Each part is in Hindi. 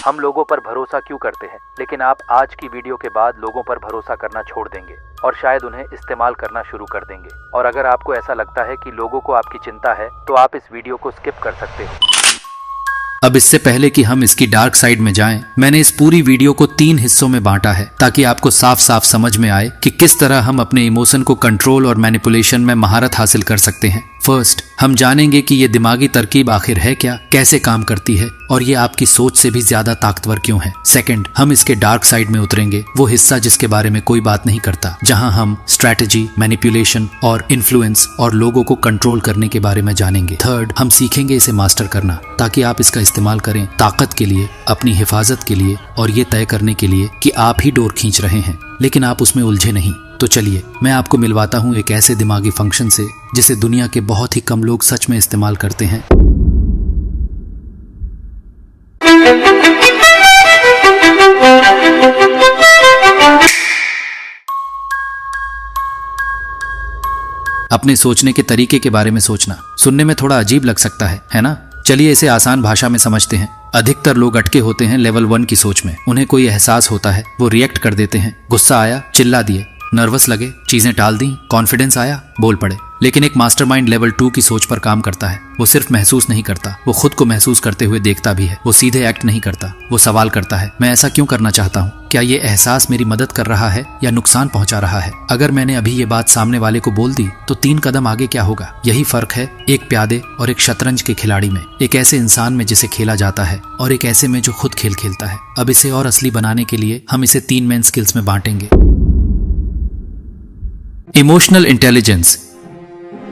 हम लोगों पर भरोसा क्यों करते हैं, लेकिन आप आज की वीडियो के बाद लोगों पर भरोसा करना छोड़ देंगे और शायद उन्हें इस्तेमाल करना शुरू कर देंगे। और अगर आपको ऐसा लगता है कि लोगों को आपकी चिंता है तो आप इस वीडियो को स्किप कर सकते हो। अब इससे पहले कि हम इसकी डार्क साइड में जाएं, मैंने इस पूरी वीडियो को 3 हिस्सों में बांटा है ताकि आपको साफ साफ समझ में आए कि किस तरह हम अपने इमोशन को कंट्रोल और मैनिपुलेशन में महारत हासिल कर सकते हैं। फर्स्ट, हम जानेंगे कि ये दिमागी तरकीब आखिर है क्या, कैसे काम करती है और ये आपकी सोच से भी ज्यादा ताकतवर क्यों है। सेकंड, हम इसके डार्क साइड में उतरेंगे, वो हिस्सा जिसके बारे में कोई बात नहीं करता, जहां हम स्ट्रैटेजी, मैनिपुलेशन और इन्फ्लुएंस और लोगों को कंट्रोल करने के बारे में जानेंगे। थर्ड, हम सीखेंगे इसे मास्टर करना ताकि आप इसका इस्तेमाल करें ताकत के लिए, अपनी हिफाजत के लिए और ये तय करने के लिए कि आप ही डोर खींच रहे हैं लेकिन आप उसमें उलझे नहीं। तो चलिए मैं आपको मिलवाता हूं एक ऐसे दिमागी फंक्शन से जिसे दुनिया के बहुत ही कम लोग सच में इस्तेमाल करते हैं। अपने सोचने के तरीके के बारे में सोचना सुनने में थोड़ा अजीब लग सकता है ना? चलिए इसे आसान भाषा में समझते हैं। अधिकतर लोग अटके होते हैं लेवल 1 की सोच में। उन्हें कोई एहसास होता है, वो रिएक्ट कर देते हैं। गुस्सा आया, चिल्ला दिए, नर्वस लगे, चीजें टाल दी, कॉन्फिडेंस आया, बोल पड़े। लेकिन एक मास्टरमाइंड लेवल 2 की सोच पर काम करता है। वो सिर्फ महसूस नहीं करता, वो खुद को महसूस करते हुए देखता भी है। वो सीधे एक्ट नहीं करता, वो सवाल करता है, मैं ऐसा क्यों करना चाहता हूँ? क्या ये एहसास मेरी मदद कर रहा है या नुकसान पहुंचा रहा है? अगर मैंने अभी ये बात सामने वाले को बोल दी तो 3 कदम आगे क्या होगा? यही फर्क है एक प्यादे और एक शतरंज के खिलाड़ी में, एक ऐसे इंसान में जिसे खेला जाता है और एक ऐसे में जो खुद खेल खेलता है। अब इसे और असली बनाने के लिए हम इसे 3 मेन स्किल्स में बांटेंगे। Emotional intelligence.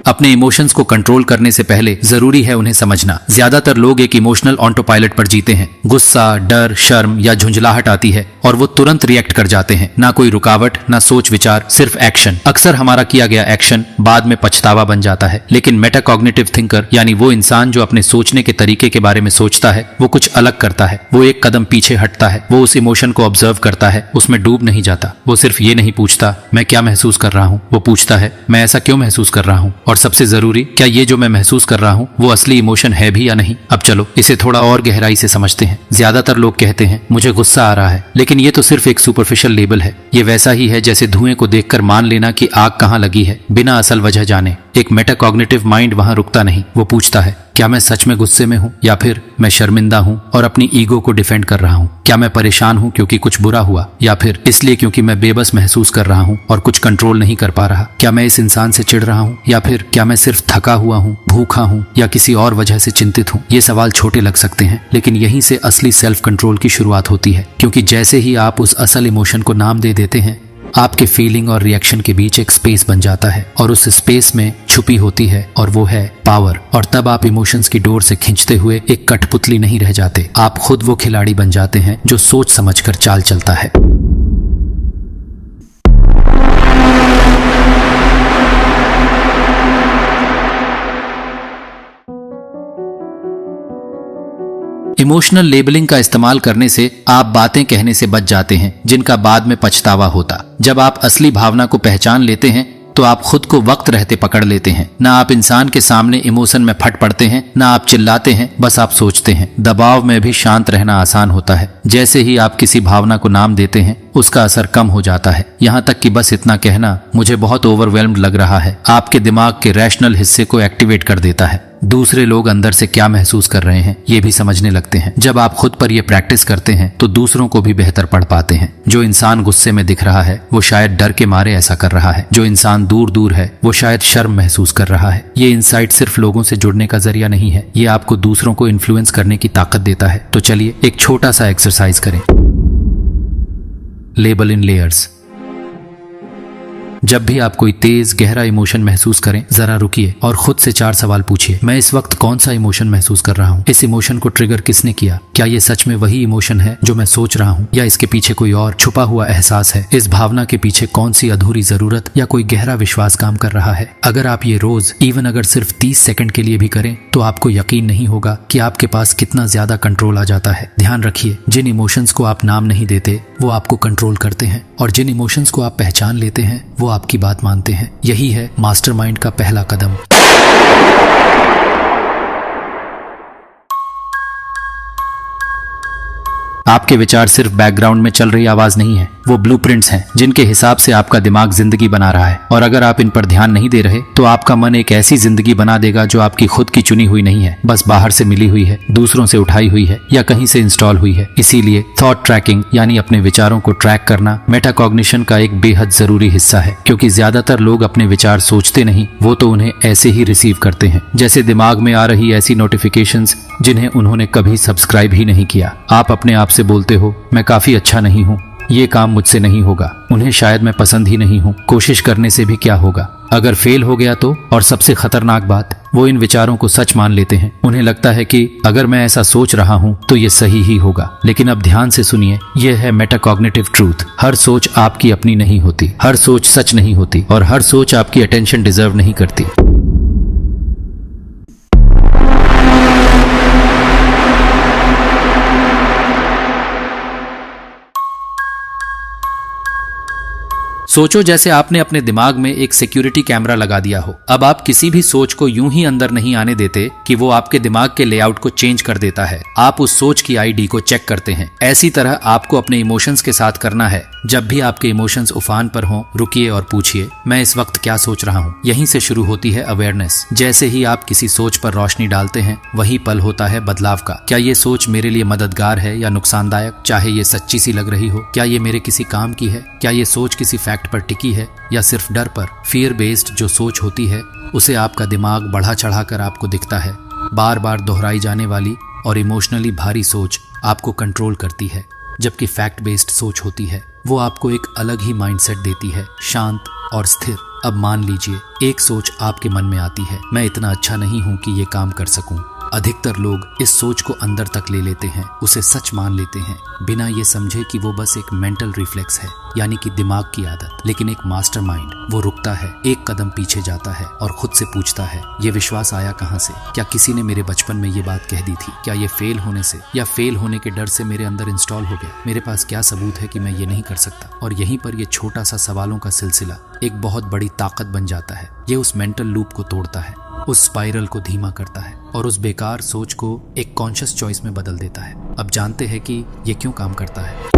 अपने इमोशंस को कंट्रोल करने से पहले जरूरी है उन्हें समझना। ज्यादातर लोग एक इमोशनल ऑटो पायलट पर जीते हैं। गुस्सा, डर, शर्म या झुंझलाहट आती है और वो तुरंत रिएक्ट कर जाते हैं। ना कोई रुकावट, ना सोच विचार, सिर्फ एक्शन। अक्सर हमारा किया गया एक्शन बाद में पछतावा बन जाता है। लेकिन मेटाकॉग्निटिव थिंकर यानी वो इंसान जो अपने सोचने के तरीके के बारे में सोचता है, वो कुछ अलग करता है। वो एक कदम पीछे हटता है। वो उस इमोशन को ऑब्जर्व करता है, उसमें डूब नहीं जाता। वो सिर्फ ये नहीं पूछता मैं क्या महसूस कर रहा हूँ, वो पूछता है मैं ऐसा क्यों महसूस कर रहा हूँ, और सबसे जरूरी, क्या ये जो मैं महसूस कर रहा हूँ वो असली इमोशन है भी या नहीं। अब चलो इसे थोड़ा और गहराई से समझते हैं। ज्यादातर लोग कहते हैं मुझे गुस्सा आ रहा है, लेकिन ये तो सिर्फ एक सुपरफिशियल लेबल है। ये वैसा ही है जैसे धुएं को देखकर मान लेना कि आग कहाँ लगी है बिना असल वजह जाने। एक मेटाकॉग्निटिव माइंड वहां रुकता नहीं। वो पूछता है क्या मैं सच में गुस्से में हूँ, या फिर मैं शर्मिंदा हूँ और अपनी ईगो को डिफेंड कर रहा हूँ? क्या मैं परेशान हूँ क्योंकि कुछ बुरा हुआ, या फिर इसलिए क्योंकि मैं बेबस महसूस कर रहा हूँ और कुछ कंट्रोल नहीं कर पा रहा? क्या मैं इस इंसान से चिढ़ रहा हूँ, या फिर क्या मैं सिर्फ थका हुआ हूँ, भूखा हूँ, या किसी और वजह से चिंतित हूँ? ये सवाल छोटे लग सकते हैं, लेकिन यहीं से असली सेल्फ कंट्रोल की शुरुआत होती है। क्योंकि जैसे ही आप उस असल इमोशन को नाम दे देते हैं, आपके फीलिंग और रिएक्शन के बीच एक स्पेस बन जाता है और उस स्पेस में छुपी होती है और वो है पावर। और तब आप इमोशंस की डोर से खींचते हुए एक कठपुतली नहीं रह जाते। आप खुद वो खिलाड़ी बन जाते हैं जो सोच समझकर चाल चलता है। इमोशनल लेबलिंग का इस्तेमाल करने से आप बातें कहने से बच जाते हैं जिनका बाद में पछतावा होता। जब आप असली भावना को पहचान लेते हैं तो आप खुद को वक्त रहते पकड़ लेते हैं। ना आप इंसान के सामने इमोशन में फट पड़ते हैं, ना आप चिल्लाते हैं, बस आप सोचते हैं। दबाव में भी शांत रहना आसान होता है। जैसे ही आप किसी भावना को नाम देते हैं, उसका असर कम हो जाता है। यहाँ तक कि बस इतना कहना मुझे बहुत ओवरवेल्म्ड लग रहा है आपके दिमाग के रैशनल हिस्से को एक्टिवेट कर देता है। दूसरे लोग अंदर से क्या महसूस कर रहे हैं ये भी समझने लगते हैं। जब आप खुद पर ये प्रैक्टिस करते हैं तो दूसरों को भी बेहतर पढ़ पाते हैं। जो इंसान गुस्से में दिख रहा है वो शायद डर के मारे ऐसा कर रहा है। जो इंसान दूर दूर है वो शायद शर्म महसूस कर रहा है। ये इंसाइट सिर्फ लोगों से जुड़ने का जरिया नहीं है, ये आपको दूसरों को इन्फ्लुएंस करने की ताकत देता है। तो चलिए एक छोटा सा एक्सरसाइज करें। लेबल इन लेयर्स। जब भी आप कोई तेज गहरा इमोशन महसूस करें, जरा रुकिए और खुद से 4 सवाल पूछिए। मैं इस वक्त कौन सा इमोशन महसूस कर रहा हूँ? इस इमोशन को ट्रिगर किसने किया? क्या ये सच में वही इमोशन है जो मैं सोच रहा हूँ, या इसके पीछे कोई और छुपा हुआ एहसास है? इस भावना के पीछे कौन सी अधूरी जरूरत या कोई गहरा विश्वास काम कर रहा है? अगर आप ये रोज इवन अगर सिर्फ 30 सेकंड के लिए भी करें तो आपको यकीन नहीं होगा कि आपके पास कितना ज्यादा कंट्रोल आ जाता है। ध्यान रखिए, जिन इमोशंस को आप नाम नहीं देते वो आपको कंट्रोल करते हैं, और जिन इमोशंस को आप पहचान लेते हैं वो आपकी बात मानते हैं। यही है मास्टरमाइंड का पहला कदम। आपके विचार सिर्फ बैकग्राउंड में चल रही आवाज नहीं है, वो ब्लूप्रिंट्स हैं जिनके हिसाब से आपका दिमाग जिंदगी बना रहा है। और अगर आप इन पर ध्यान नहीं दे रहे तो आपका मन एक ऐसी जिंदगी बना देगा जो आपकी खुद की चुनी हुई नहीं है, बस बाहर से मिली हुई है, दूसरों से उठाई हुई है या कहीं से इंस्टॉल हुई है। इसीलिए थॉट ट्रैकिंग यानी अपने विचारों को ट्रैक करना मेटाकॉग्निशन का एक बेहद जरूरी हिस्सा है, क्योंकि ज्यादातर लोग अपने विचार सोचते नहीं, वो तो उन्हें ऐसे ही रिसीव करते हैं, जैसे दिमाग में आ रही ऐसी नोटिफिकेशंस जिन्हें उन्होंने कभी सब्सक्राइब ही नहीं किया। आप अपने आप से बोलते हो, मैं काफी अच्छा नहीं हूँ, ये काम मुझसे नहीं होगा, उन्हें शायद मैं पसंद ही नहीं हूँ, कोशिश करने से भी क्या होगा, अगर फेल हो गया तो। और सबसे खतरनाक बात, वो इन विचारों को सच मान लेते हैं। उन्हें लगता है कि अगर मैं ऐसा सोच रहा हूँ तो ये सही ही होगा। लेकिन अब ध्यान से सुनिए, यह है मेटाकॉग्निटिव ट्रूथ। हर सोच आपकी अपनी नहीं होती, हर सोच सच नहीं होती, और हर सोच आपकी अटेंशन डिजर्व नहीं करती। सोचो जैसे आपने अपने दिमाग में एक सिक्योरिटी कैमरा लगा दिया हो। अब आप किसी भी सोच को यूं ही अंदर नहीं आने देते कि वो आपके दिमाग के लेआउट को चेंज कर देता है। आप उस सोच की आईडी को चेक करते हैं। ऐसी तरह आपको अपने इमोशंस के साथ करना है। जब भी आपके इमोशंस उफान पर हों, रुकिए और पूछिए, मैं इस वक्त क्या सोच रहा हूँ। यहीं से शुरू होती है अवेयरनेस। जैसे ही आप किसी सोच पर रोशनी डालते हैं, वही पल होता है बदलाव का। क्या ये सोच मेरे लिए मददगार है या नुकसानदायक, चाहे ये सच्ची सी लग रही हो? क्या ये मेरे किसी काम की है? क्या ये सोच किसी फैक्ट पर टिकी है या सिर्फ डर पर? फियर बेस्ड जो सोच होती है, उसे आपका दिमाग बढ़ा चढ़ा कर आपको दिखता है। बार बार दोहराई जाने वाली और इमोशनली भारी सोच आपको कंट्रोल करती है, जबकि फैक्ट बेस्ड सोच होती है, वो आपको एक अलग ही माइंडसेट देती है, शांत और स्थिर। अब मान लीजिए एक सोच आपके मन में आती है, मैं इतना अच्छा नहीं हूं कि ये काम कर सकूं। अधिकतर लोग इस सोच को अंदर तक ले लेते हैं, उसे सच मान लेते हैं, बिना ये समझे कि वो बस एक मेंटल रिफ्लेक्स है, यानी कि दिमाग की आदत। लेकिन एक मास्टरमाइंड, वो रुकता है, एक कदम पीछे जाता है और खुद से पूछता है, ये विश्वास आया कहाँ से? क्या किसी ने मेरे बचपन में ये बात कह दी थी? क्या ये फेल होने से या फेल होने के डर से मेरे अंदर इंस्टॉल हो गया? मेरे पास क्या सबूत है कि मैं ये नहीं कर सकता? और यहीं पर ये छोटा सा सवालों का सिलसिला एक बहुत बड़ी ताकत बन जाता है। ये उस मेंटल लूप को तोड़ता है, उस स्पाइरल को धीमा करता है और उस बेकार सोच को एक कॉन्शियस चॉइस में बदल देता है। अब जानते हैं कि ये क्यों काम करता है।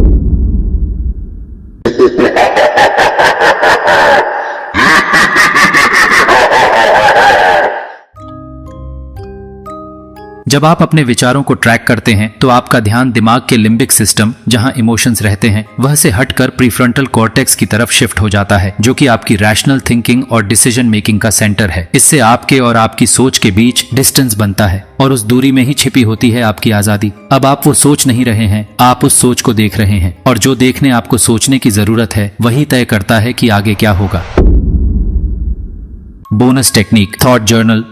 जब आप अपने विचारों को ट्रैक करते हैं तो आपका ध्यान दिमाग के लिम्बिक सिस्टम, जहां इमोशंस रहते हैं, वह से हटकर प्रीफ्रंटल कॉर्टेक्स की तरफ शिफ्ट हो जाता है, जो कि आपकी रैशनल थिंकिंग और डिसीजन मेकिंग का सेंटर है। इससे आपके और आपकी सोच के बीच डिस्टेंस बनता है और उस दूरी में ही छिपी होती है आपकी आजादी। अब आप वो सोच नहीं रहे हैं, आप उस सोच को देख रहे हैं, और जो देखने आपको सोचने की जरूरत है वही तय करता है कि आगे क्या होगा। Bonus technique, thought journal.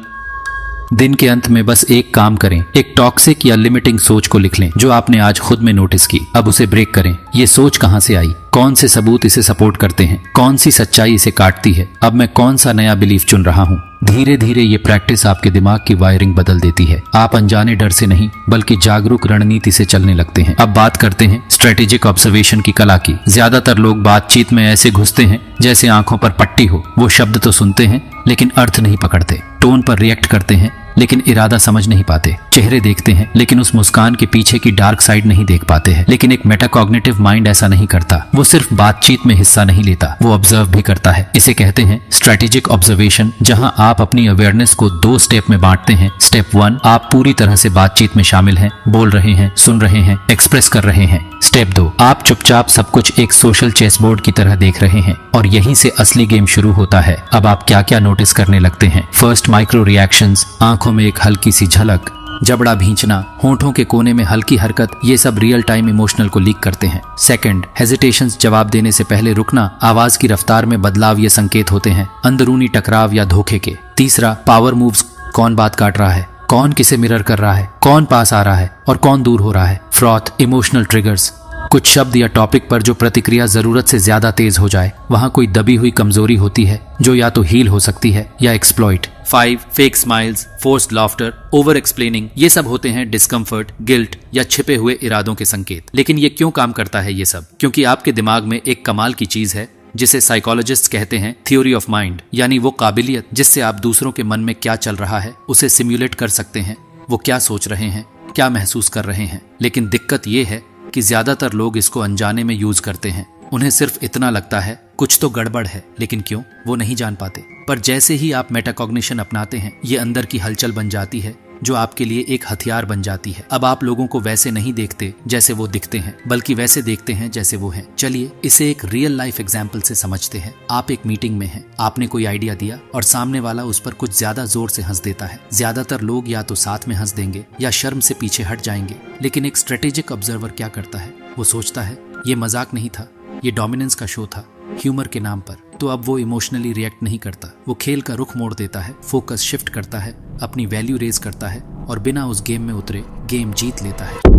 दिन के अंत में बस एक काम करें, एक टॉक्सिक या लिमिटिंग सोच को लिख लें जो आपने आज खुद में नोटिस की। अब उसे ब्रेक करें। ये सोच कहां से आई? कौन से सबूत इसे सपोर्ट करते हैं? कौन सी सच्चाई इसे काटती है? अब मैं कौन सा नया बिलीफ चुन रहा हूँ? धीरे धीरे ये प्रैक्टिस आपके दिमाग की वायरिंग बदल देती है। आप अनजाने डर से नहीं, बल्कि जागरूक रणनीति से चलने लगते हैं। अब बात करते हैं स्ट्रेटेजिक ऑब्जर्वेशन की कला की। ज्यादातर लोग बातचीत में ऐसे घुसते हैं जैसे आंखों पर पट्टी हो। वो शब्द तो सुनते हैं लेकिन अर्थ नहीं पकड़ते, टोन पर रिएक्ट करते हैं लेकिन इरादा समझ नहीं पाते, चेहरे देखते हैं लेकिन उस मुस्कान के पीछे की डार्क साइड नहीं देख पाते हैं। लेकिन एक मेटाकॉग्निटिव माइंड ऐसा नहीं करता। वो सिर्फ बातचीत में हिस्सा नहीं लेता, वो ऑब्जर्व भी करता है। इसे कहते हैं स्ट्रेटेजिक ऑब्जर्वेशन, जहां आप अपनी अवेयरनेस को 2 स्टेप में बांटते हैं। स्टेप 1, आप पूरी तरह से बातचीत में शामिल हैं, बोल रहे हैं, सुन रहे हैं, एक्सप्रेस कर रहे हैं। स्टेप 2, आप चुपचाप सब कुछ एक सोशल चेस बोर्ड की तरह देख रहे हैं, और यहीं से असली गेम शुरू होता है। अब आप क्या क्या नोटिस करने लगते हैं? फर्स्ट, माइक्रो रिएक्शंस, आंखों में एक हल्की सी झलक, जबड़ा भींचना, होंठों के कोने में हल्की हरकत, ये सब रियल टाइम इमोशनल को लीक करते हैं। सेकंड, हेजिटेशंस, जवाब देने से पहले रुकना, आवाज की रफ्तार में बदलाव, ये संकेत होते हैं अंदरूनी टकराव या धोखे के। तीसरा, पावर मूव्स, कौन बात काट रहा है, कौन किसे मिरर कर रहा है, कौन पास आ रहा है और कौन दूर हो रहा है। फोर्थ, इमोशनल ट्रिगर्स, कुछ शब्द या टॉपिक पर जो प्रतिक्रिया जरूरत से ज्यादा तेज हो जाए। वहां कोई दबी हुई कमजोरी होती है जो या तो हील हो सकती है या exploit. 5, fake smiles, forced laughter, over explaining, ये सब होते हैं डिस्कम्फर्ट, गिल्ट या छिपे हुए इरादों के संकेत। लेकिन ये क्यों काम करता है ये सब? क्योंकि आपके दिमाग में एक कमाल की चीज है जिसे साइकोलॉजिस्ट कहते हैं थ्योरी ऑफ माइंड, यानी वो काबिलियत जिससे आप दूसरों के मन में क्या चल रहा है उसे सिम्युलेट कर सकते हैं। वो क्या सोच रहे हैं, क्या महसूस कर रहे हैं। लेकिन दिक्कत ये है कि ज्यादातर लोग इसको अनजाने में यूज करते हैं। उन्हें सिर्फ इतना लगता है कुछ तो गड़बड़ है, लेकिन क्यों वो नहीं जान पाते। पर जैसे ही आप मेटाकॉग्निशन अपनाते हैं, ये अंदर की हलचल बन जाती है जो आपके लिए एक हथियार बन जाती है। अब आप लोगों को वैसे नहीं देखते जैसे वो दिखते हैं, बल्कि वैसे देखते हैं जैसे वो हैं। चलिए इसे एक रियल लाइफ एग्जाम्पल से समझते हैं। आप एक मीटिंग में हैं, आपने कोई आइडिया दिया और सामने वाला उस पर कुछ ज्यादा जोर से हंस देता है। ज्यादातर लोग या तो साथ में हंस देंगे या शर्म से पीछे हट जाएंगे, लेकिन एक स्ट्रेटेजिक ऑब्जर्वर क्या करता है, वो सोचता है ये मजाक नहीं था, ये डोमिनेंस का शो था, ह्यूमर के नाम पर। तो अब वो इमोशनली रिएक्ट नहीं करता, वो खेल का रुख मोड़ देता है, फोकस शिफ्ट करता है, अपनी वैल्यू रेज करता है और बिना उस गेम में उतरे गेम जीत लेता है।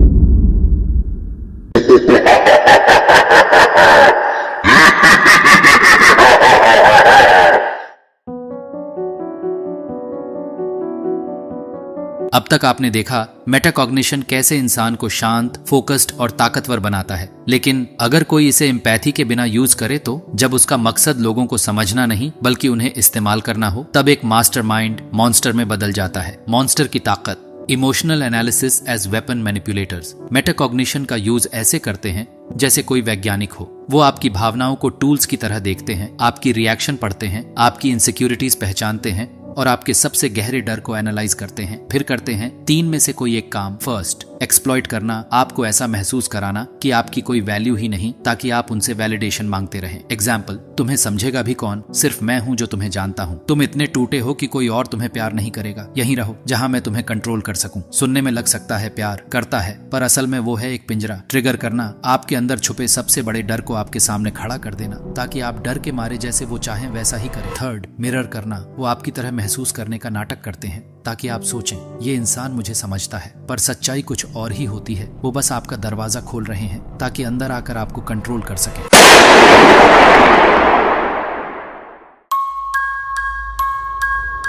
अब तक आपने देखा मेटाकॉग्निशन कैसे इंसान को शांत, फोकस्ड और ताकतवर बनाता है। लेकिन अगर कोई इसे एम्पैथी के बिना यूज करे तो, जब उसका मकसद लोगों को समझना नहीं बल्कि उन्हें इस्तेमाल करना हो, तब एक मास्टरमाइंड मॉन्स्टर में बदल जाता है। मॉन्स्टर की ताकत, emotional analysis as weapon manipulators. Metacognition का यूज ऐसे करते हैं जैसे कोई वैज्ञानिक हो। वो आपकी भावनाओं को टूल्स की तरह देखते हैं, आपकी रिएक्शन पढ़ते हैं, आपकी इनसिक्योरिटीज पहचानते हैं और आपके सबसे गहरे डर को एनालाइज करते हैं। फिर करते हैं 3 में से कोई एक काम। फर्स्ट, एक्सप्लॉइट करना, आपको ऐसा महसूस कराना कि आपकी कोई वैल्यू ही नहीं, ताकि आप उनसे वैलिडेशन मांगते रहें। एग्जाम्पल, तुम्हें समझेगा भी कौन, सिर्फ मैं हूं जो तुम्हें जानता हूं। तुम इतने टूटे हो कि कोई और तुम्हें प्यार नहीं करेगा, यहीं रहो जहां मैं तुम्हें कंट्रोल कर सकूं। सुनने में लग सकता है प्यार करता है, पर असल में वो है एक पिंजरा। ट्रिगर करना, आपके अंदर छुपे सबसे बड़े डर को आपके सामने खड़ा कर देना, ताकि आप डर के मारे जैसे वो चाहें वैसा ही करें। थर्ड, मिरर करना, वो आपकी तरह महसूस करने का नाटक करते हैं ताकि आप सोचें ये इंसान मुझे समझता है, पर सच्चाई कुछ और ही होती है। वो बस आपका दरवाजा खोल रहे हैं ताकि अंदर आकर आपको कंट्रोल कर सके।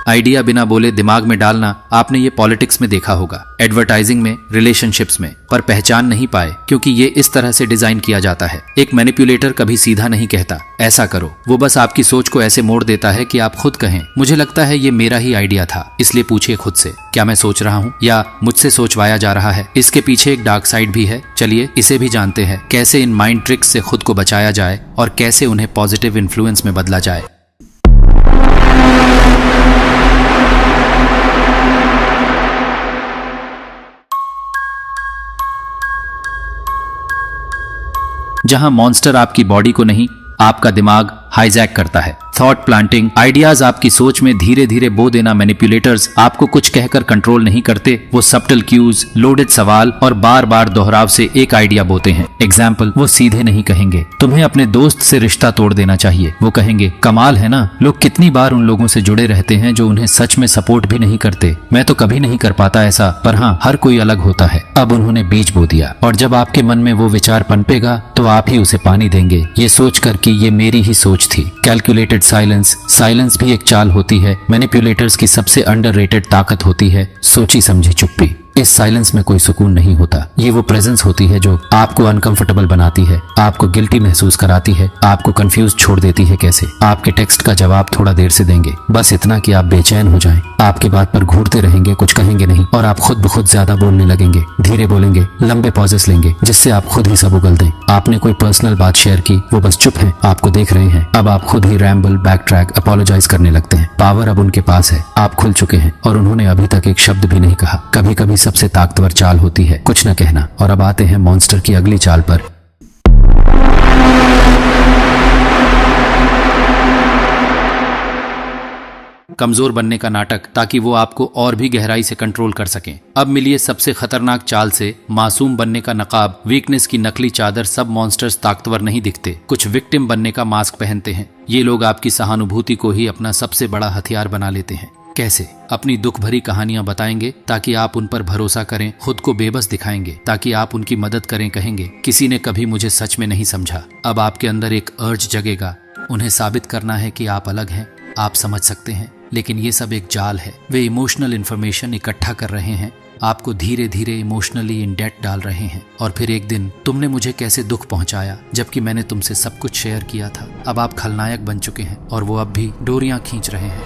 आइडिया बिना बोले दिमाग में डालना, आपने ये पॉलिटिक्स में देखा होगा, एडवर्टाइजिंग में, रिलेशनशिप्स में, पर पहचान नहीं पाए क्योंकि ये इस तरह से डिजाइन किया जाता है। एक मैनिपुलेटर कभी सीधा नहीं कहता ऐसा करो, वो बस आपकी सोच को ऐसे मोड़ देता है कि आप खुद कहें मुझे लगता है ये मेरा ही आइडिया था। इसलिए पूछिए खुद से, क्या मैं सोच रहा हूँ या मुझसे सोचवाया जा रहा है? इसके पीछे एक डार्क साइड भी है, चलिए इसे भी जानते हैं। कैसे इन माइंड ट्रिक्स से खुद को बचाया जाए और कैसे उन्हें पॉजिटिव इन्फ्लुएंस में बदला जाए। जहां मॉन्स्टर आपकी बॉडी को नहीं, आपका दिमाग हाईजैक करता है। थॉट प्लांटिंग, आइडियाज आपकी सोच में धीरे धीरे बो देना। मैनिपुलेटर्स आपको कुछ कहकर कंट्रोल नहीं करते, वो सब्टल क्यूज, लोडेड सवाल और बार बार दोहराव से एक आइडिया बोते हैं। एग्जाम्पल, वो सीधे नहीं कहेंगे तुम्हें अपने दोस्त से रिश्ता तोड़ देना चाहिए, वो कहेंगे कमाल है ना, लोग कितनी बार उन लोगों से जुड़े रहते हैं जो उन्हें सच में सपोर्ट भी नहीं करते, मैं तो कभी नहीं कर पाता ऐसा, पर हाँ हर कोई अलग होता है। अब उन्होंने बीज बो दिया और जब आपके मन में वो विचार पनपेगा तो आप ही उसे पानी देंगे, ये सोच कर कि ये मेरी ही सोच थी। कैलकुलेटेड साइलेंस, साइलेंस भी एक चाल होती है। मैनिपुलेटर्स की सबसे अंडररेटेड ताकत होती है सोची समझी चुप्पी। इस साइलेंस में कोई सुकून नहीं होता, ये वो प्रेजेंस होती है जो आपको अनकंफर्टेबल बनाती है, आपको गिल्टी महसूस कराती है, आपको कंफ्यूज छोड़ देती है। कैसे? आपके टेक्स्ट का जवाब थोड़ा देर से देंगे, बस इतना कि आप बेचैन हो जाएं, आपके बात पर घूरते रहेंगे, कुछ कहेंगे नहीं और आप खुद ब खुद ज्यादा बोलने लगेंगे, धीरे बोलेंगे, लंबे पॉजेस लेंगे जिससे आप खुद ही सब उगल दें। आपने कोई पर्सनल बात शेयर की, वो बस चुप है, आपको देख रहे हैं, अब आप खुद ही रैम्बल, बैक ट्रैक, अपोलोजाइज करने लगते हैं। पावर अब उनके पास है, आप खुल चुके हैं और उन्होंने अभी तक एक शब्द भी नहीं कहा। कभी कभी सबसे ताकतवर चाल होती है कुछ न कहना। और अब आते हैं मॉन्स्टर की अगली चाल पर। कमजोर बनने का नाटक, ताकि वो आपको और भी गहराई से कंट्रोल कर सकें। अब मिलिए सबसे खतरनाक चाल से, मासूम बनने का नकाब, वीकनेस की नकली चादर। सब मॉन्स्टर्स ताकतवर नहीं दिखते, कुछ विक्टिम बनने का मास्क पहनते हैं। ये लोग आपकी सहानुभूति को ही अपना सबसे बड़ा हथियार बना लेते हैं। कैसे? अपनी दुख भरी कहानियां बताएंगे ताकि आप उन पर भरोसा करें, खुद को बेबस दिखाएंगे ताकि आप उनकी मदद करें, कहेंगे किसी ने कभी मुझे सच में नहीं समझा। अब आपके अंदर एक अर्ज जगेगा, उन्हें साबित करना है कि आप अलग हैं, आप समझ सकते हैं। लेकिन ये सब एक जाल है, वे इमोशनल इन्फॉर्मेशन इकट्ठा कर रहे हैं, आपको धीरे धीरे इमोशनली इन डेट डाल रहे हैं। और फिर एक दिन तुमने मुझे कैसे दुख पहुंचाया जबकि मैंने तुमसे सब कुछ शेयर किया था। अब आप खलनायक बन चुके हैं और वो अब भी डोरियां खींच रहे हैं।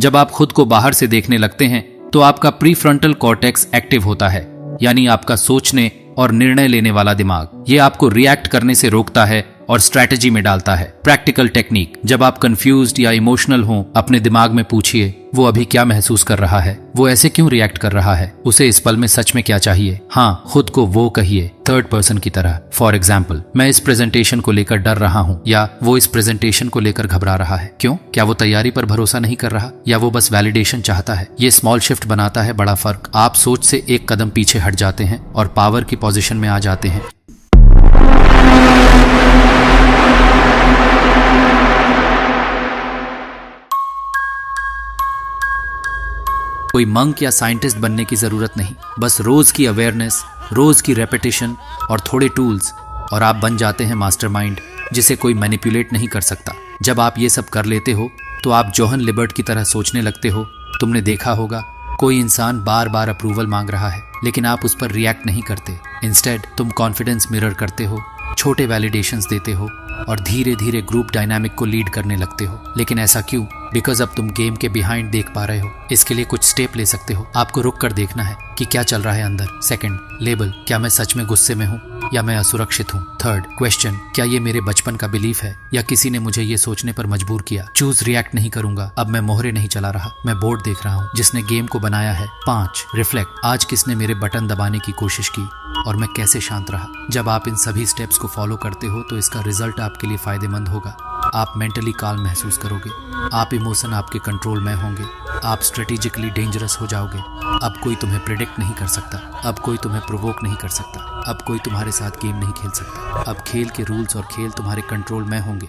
जब आप खुद को बाहर से देखने लगते हैं तो आपका प्रीफ्रंटल कॉर्टेक्स एक्टिव होता है, यानी आपका सोचने और निर्णय लेने वाला दिमाग। ये आपको रिएक्ट करने से रोकता है और स्ट्रैटेजी में डालता है। प्रैक्टिकल टेक्निक, जब आप कंफ्यूज्ड या इमोशनल हो, अपने दिमाग में पूछिए वो अभी क्या महसूस कर रहा है, वो ऐसे क्यों रिएक्ट कर रहा है, उसे इस पल में सच में क्या चाहिए। हाँ, खुद को वो कहिए थर्ड पर्सन की तरह। फॉर एग्जाम्पल, मैं इस प्रेजेंटेशन को लेकर डर रहा हूँ, या वो इस प्रेजेंटेशन को लेकर घबरा रहा है। क्यों? क्या वो तैयारी पर भरोसा नहीं कर रहा, या वो बस वैलिडेशन चाहता है? ये स्मॉल शिफ्ट बनाता है बड़ा फर्क। आप सोच से एक कदम पीछे हट जाते हैं और पावर की पोजीशन में आ जाते हैं। कोई मंक या साइंटिस्ट बनने की जरूरत नहीं, बस रोज की अवेयरनेस, रोज की रेपिटेशन और थोड़े टूल्स, और आप बन जाते हैं मास्टरमाइंड जिसे कोई मैनिपुलेट नहीं कर सकता। जब आप ये सब कर लेते हो तो आप जोहन लिबर्ट की तरह सोचने लगते हो। तुमने देखा होगा, कोई इंसान बार बार अप्रूवल मांग रहा है, लेकिन आप उस पर रिएक्ट नहीं करते। इंस्टेड तुम कॉन्फिडेंस मिरर करते हो, छोटे वैलिडेशंस देते हो और धीरे धीरे ग्रुप डायनामिक को लीड करने लगते हो। लेकिन ऐसा क्यों? बिकॉज अब तुम गेम के बिहाइंड देख पा रहे हो। इसके लिए कुछ स्टेप ले सकते हो। आपको रुक कर देखना है कि क्या चल रहा है अंदर। सेकंड, लेबल, क्या मैं सच में गुस्से में हूँ या मैं असुरक्षित हूँ। थर्ड, क्वेश्चन, क्या ये मेरे बचपन का बिलीफ है या किसी ने मुझे ये सोचने पर मजबूर किया। चूज, रिएक्ट नहीं करूंगा, अब मैं मोहरे नहीं चला रहा, मैं बोर्ड देख रहा हूँ जिसने गेम को बनाया है। 5, रिफ्लेक्ट, आज किसने मेरे बटन दबाने की कोशिश की और मैं कैसे शांत रहा। जब आप इन सभी स्टेप्स को फॉलो करते हो तो इसका रिजल्ट आपके लिए फायदेमंद होगा। आप मेंटली काल्म महसूस करोगे, आप इमोशन आपके कंट्रोल में होंगे, आप स्ट्रेटेजिकली डेंजरस हो जाओगे। अब कोई तुम्हें प्रेडिक्ट नहीं कर सकता, अब कोई तुम्हें प्रोवोक नहीं कर सकता, अब कोई तुम्हारे साथ गेम नहीं खेल सकता। अब खेल के रूल्स और खेल तुम्हारे कंट्रोल में होंगे।